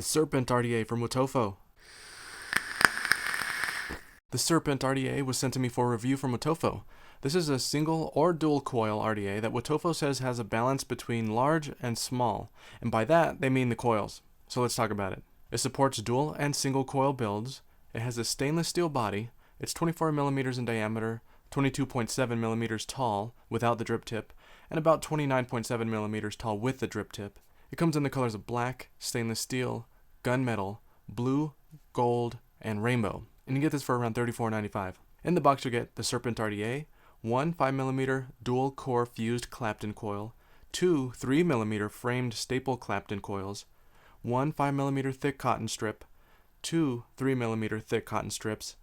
Serpent RDA from Wotofo. The Serpent RDA was sent to me for review from Wotofo. This is a single or dual coil RDA that Wotofo says has a balance between large and small, and by that they mean the coils. So let's talk about it. It supports dual and single coil builds. It has a stainless steel body. It's 24 millimeters in diameter, 22.7 millimeters tall without the drip tip, and about 29.7 millimeters tall with the drip tip. It comes in the colors of black, stainless steel, gunmetal, blue, gold, and rainbow. And you get this for around $34.95. In the box you get the Serpent RDA, one 5mm dual core fused Clapton coil, two 3mm framed staple Clapton coils, one 5mm thick cotton strip, two 3mm thick cotton strips,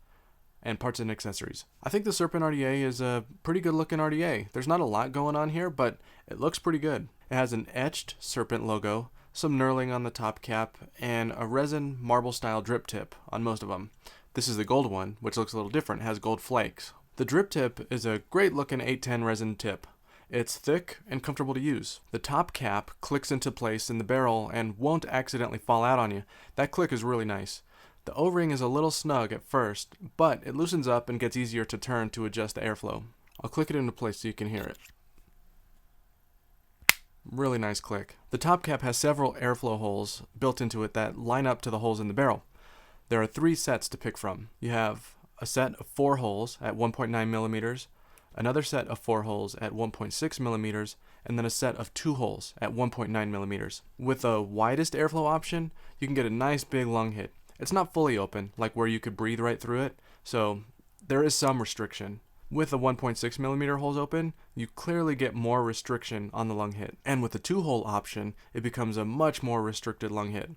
and parts and accessories. I think the Serpent RDA is a pretty good looking RDA. There's not a lot going on here, but it looks pretty good. It has an etched serpent logo, some knurling on the top cap, and a resin marble style drip tip on most of them. This is the gold one, which looks a little different. It has gold flakes. The drip tip is a great looking 810 resin tip. It's thick and comfortable to use. The top cap clicks into place in the barrel and won't accidentally fall out on you. That click is really nice. The O-ring is a little snug at first, but it loosens up and gets easier to turn to adjust the airflow. I'll click it into place so you can hear it. Really nice click. The top cap has several airflow holes built into it that line up to the holes in the barrel. There are 3 sets to pick from. You have a set of 4 holes at 1.9 millimeters, another set of 4 holes at 1.6 millimeters, and then a set of 2 holes at 1.9 millimeters. With the widest airflow option, you can get a nice big lung hit. It's not fully open, like where you could breathe right through it, so there is some restriction. With the 1.6 millimeter holes open, you clearly get more restriction on the lung hit. And with the 2-hole option, it becomes a much more restricted lung hit.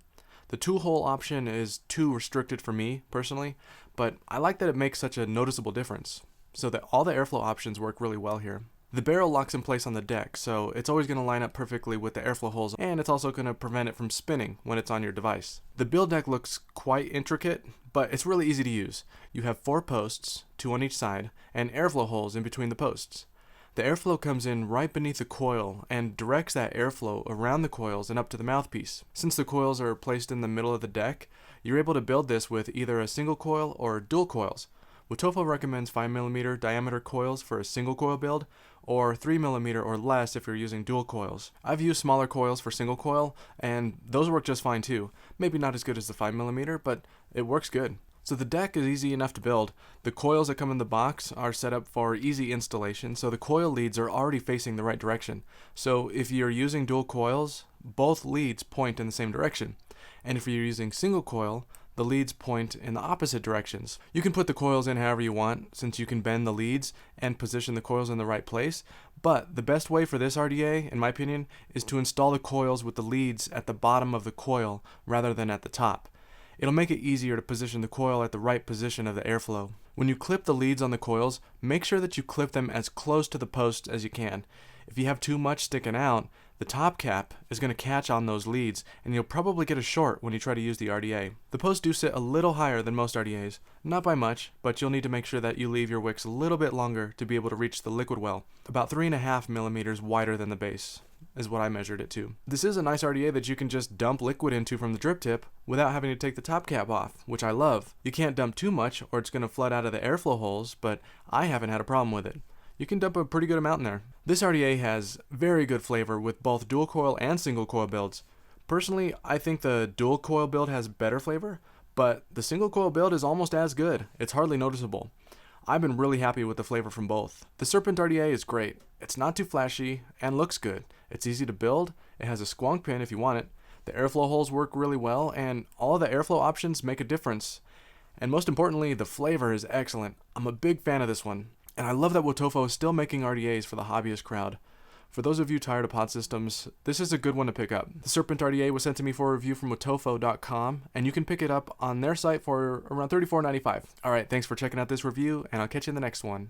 The 2-hole option is too restricted for me, personally, but I like that it makes such a noticeable difference, so that all the airflow options work really well here. The barrel locks in place on the deck, so it's always going to line up perfectly with the airflow holes, and it's also going to prevent it from spinning when it's on your device. The build deck looks quite intricate, but it's really easy to use. You have 4 posts, 2 on each side, and airflow holes in between the posts. The airflow comes in right beneath the coil and directs that airflow around the coils and up to the mouthpiece. Since the coils are placed in the middle of the deck, you're able to build this with either a single coil or dual coils. Wotofo recommends 5mm diameter coils for a single coil build, or 3mm or less if you're using dual coils. I've used smaller coils for single coil, and those work just fine too. Maybe not as good as the 5mm, but it works good. So the deck is easy enough to build. The coils that come in the box are set up for easy installation, so the coil leads are already facing the right direction. So if you're using dual coils, both leads point in the same direction. And if you're using single coil, the leads point in the opposite directions. You can put the coils in however you want, since you can bend the leads and position the coils in the right place, but the best way for this RDA, in my opinion, is to install the coils with the leads at the bottom of the coil rather than at the top. It'll make it easier to position the coil at the right position of the airflow. When you clip the leads on the coils, make sure that you clip them as close to the posts as you can. If you have too much sticking out, the top cap is going to catch on those leads, and you'll probably get a short when you try to use the RDA. The posts do sit a little higher than most RDAs, not by much, but you'll need to make sure that you leave your wicks a little bit longer to be able to reach the liquid well. About 3.5 millimeters wider than the base is what I measured it to. This is a nice RDA that you can just dump liquid into from the drip tip without having to take the top cap off, which I love. You can't dump too much or it's going to flood out of the airflow holes, but I haven't had a problem with it. You can dump a pretty good amount in there. This RDA has very good flavor with both dual coil and single coil builds. Personally, I think the dual coil build has better flavor, but the single coil build is almost as good. It's hardly noticeable. I've been really happy with the flavor from both. The Serpent RDA is great. It's not too flashy and looks good. It's easy to build. It has a squonk pin if you want it. The airflow holes work really well, and all of the airflow options make a difference. And most importantly, the flavor is excellent. I'm a big fan of this one. And I love that Wotofo is still making RDAs for the hobbyist crowd. For those of you tired of pod systems, this is a good one to pick up. The Serpent RDA was sent to me for a review from Wotofo.com, and you can pick it up on their site for around $34.95. Alright, thanks for checking out this review, and I'll catch you in the next one.